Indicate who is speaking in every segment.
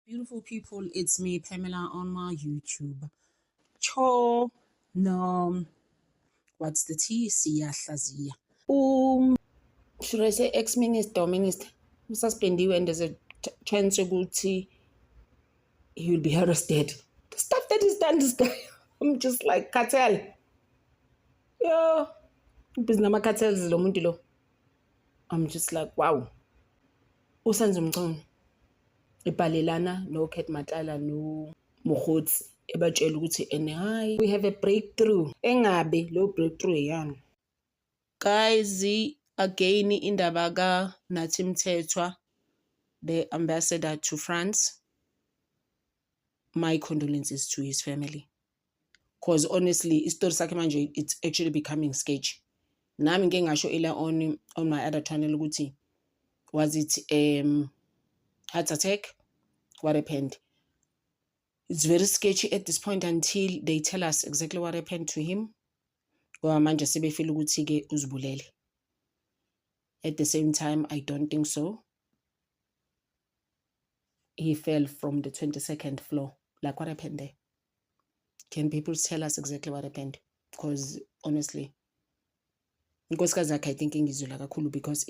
Speaker 1: Beautiful people, it's me, Pamela, on my YouTube. Cho, no, what's the T? Siyahlazia. Should I say ex-minister or minister? Suspendiwe, and there's a chance ukuthi he will be arrested. The stuff that he's done, this guy, I'm just like, cartel. Yo, bizinama cartels lo muntu lo. I'm just like, wow. Usenzo Mchunu ibhalelana no Cat Matala no Mogotsi ebatshela ukuthi and hi we have a breakthrough engabe lo breakthrough yani guys again indaba ka Nathi Mthethwa the ambassador to France. My condolences to his family, because honestly istory sakhe manje it's actually becoming sketchy. Nami ngeke ngasho ela on my other channel ukuthi was it heart attack, what happened. It's very sketchy at this point until they tell us exactly what happened to him. At the same time, I don't think so. He fell from the 22nd floor. Like, what happened there? Can people tell us exactly what happened? Because honestly, because I thinking is like a cool because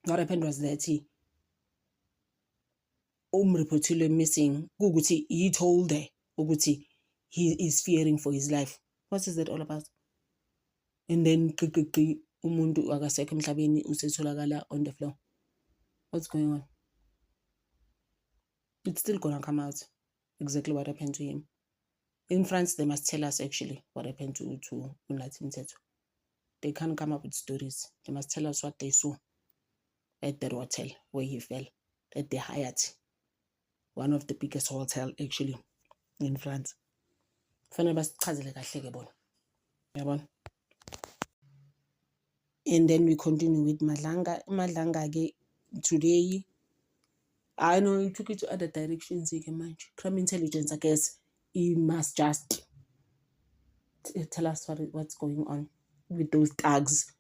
Speaker 1: what happened was that reportedly missing. He told her he is fearing for his life. What is that all about? And then umuntu akasekho emhlabeni usetholakala on the floor. What's going on? It's still gonna come out exactly what happened to him. In France, they must tell us actually what happened to Nathi Mthethwa. They can't come up with stories. They must tell us what they saw at the hotel where he fell, at the Hyatt, one of the biggest hotel actually in France. And then we continue with Madlanga. Madlanga today, I know he took it to other directions. Crime intelligence, I guess, he must just tell us what's going on with those thugs.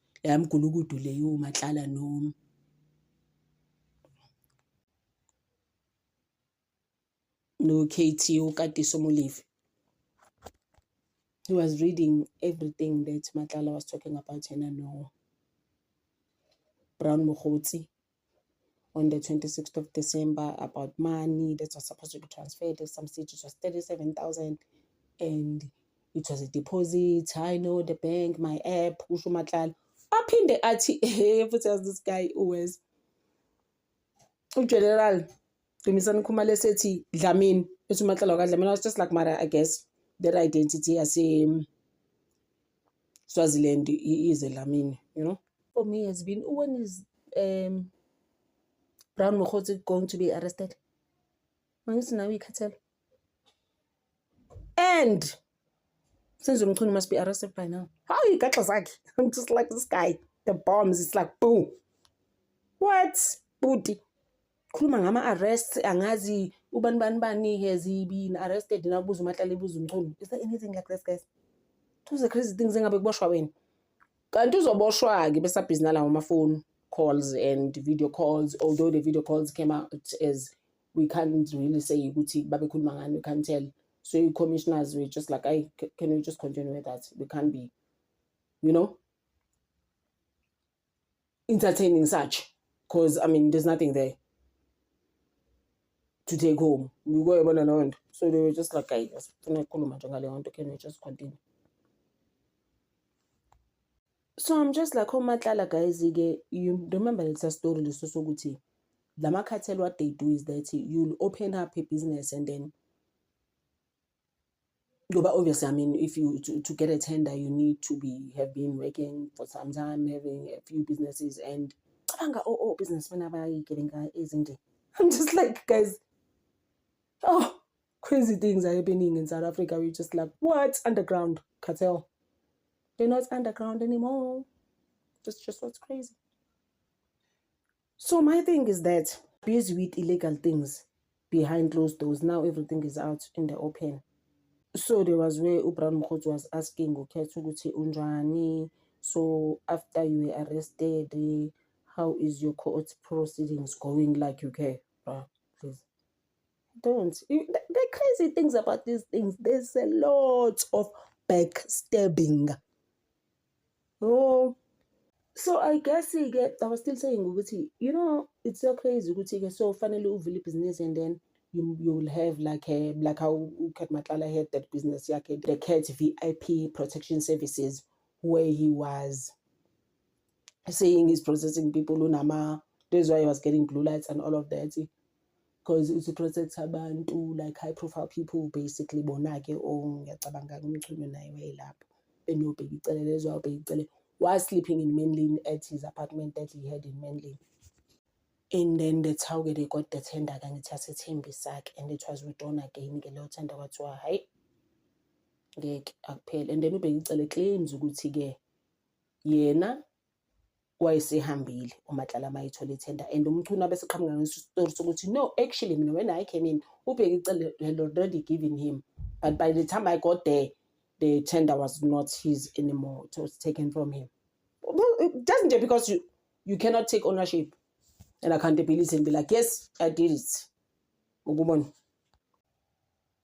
Speaker 1: No KTO Katiso Muliv. He was reading everything that Matlala was talking about and no Brown Mogotsi on the 26th of December about money that was supposed to be transferred. At some stage it was 37,000 and it was a deposit. I know the bank, my app, Ushu Matlala. Up in the arty, this guy always. General, Dumisani Kumale Seti, Dlamini, Usumatlala Dlamini. I was just like, Mara, I guess their identity as a Swaziland is a Dlamini, you know. For me, has been when is Brown Mogotsi going to be arrested? Now we can tell. And Senzo Mchunu must be arrested by now. How you got like? I'm just like this guy. The bombs, it's like boom. What? Booty. Khuluma ngama arrests angazi ubani has he been arrested na buzu mahlale buzu Mchunu. Is there anything like this, guys? Those are crazy things engabe kuboshwa wena. Kanti uzoboshwa ke besa busy nala ngama phone calls and video calls, although the video calls came out as we can't really say ukuthi babe khuluma ngani, we can't tell. So commissioners were just like, can we just continue with that? We can't be, you know, entertaining such. Because, I mean, there's nothing there to take home. We go on and on. So they were just like, can we just continue? So I'm just like, oh, Matlala, guys, you remember it's a story, so good. The cartel, what they do is that you'll open up a business and then but obviously, I mean, if you to get a tender, you need to have been working for some time, having a few businesses, and businessmen are getting isn't it? I'm just like, guys, crazy things are happening in South Africa. We're just like, what? Underground cartel? They're not underground anymore. That's just what's crazy. So my thing is that busy with illegal things behind closed doors. Now everything is out in the open. So there was where Brown Mogotsi was asking, okay, unjani. So after you were arrested, how is your court proceedings going? Like, okay, please. Don't. The crazy things about these things, there's a lot of backstabbing. Oh, so I guess I was still saying, ukuthi, it's so crazy. ukuthi, so finally uvule business and then you'll have like how Cat Matlala had that business, the Cat VIP protection services, where he was saying he's processing people unama. That's why he was getting blue lights and all of that. Because it's to protect abantu, like high profile people, basically bonake ngiyacabanga umculo naye wayelapho beniyobheka icele lezo wabheka icele was sleeping in Menlyn at his apartment that he had in Menlyn. And then that's how they got the tender kangithi yaseThembisake, and it was withdrawn again ke leyo tender kwathiwa hayi ngeke akuphele. And then ubheka icele claims ukuthi ke yena wayesehambile uMatlala mayithola ithenda, and umchuna bese qhamuka ngesitory sokuthi no, actually mina when I came in ubheka icele had already given him, but by the time I got there the tender was not his anymore, it was taken from him. Well, it doesn't, because you cannot take ownership and accountability and be like, yes, I did it.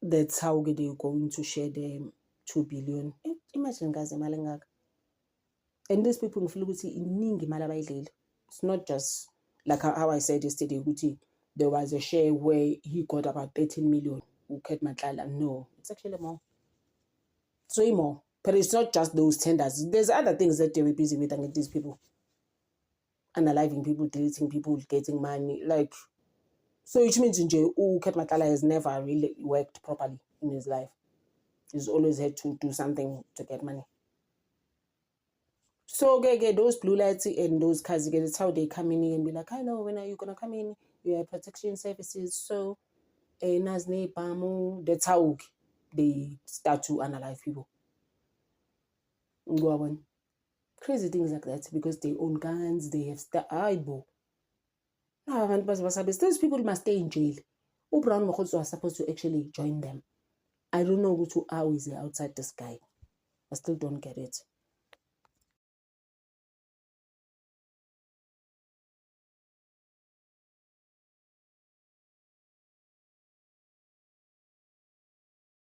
Speaker 1: That's how they're going to share the 2 billion. Imagine guys, and these people feel it's not just like how I said yesterday, there was a share where he got about 13 million. No, it's actually more. It's way more. But it's not just those tenders. There's other things that they were busy with and these people. Unaliving people, deleting people, getting money. Like, so which means Cat Matlala has never really worked properly in his life. He's always had to do something to get money. So those blue lights and those cars, that's how they come in and be like, I know, when are you gonna come in? You have protection services. So that's how they start to analyze people. Crazy things like that, because they own guns, they have those people must stay in jail. Brown Mokotso was supposed to actually join them. I don't know how is he outside this guy. I still don't get it.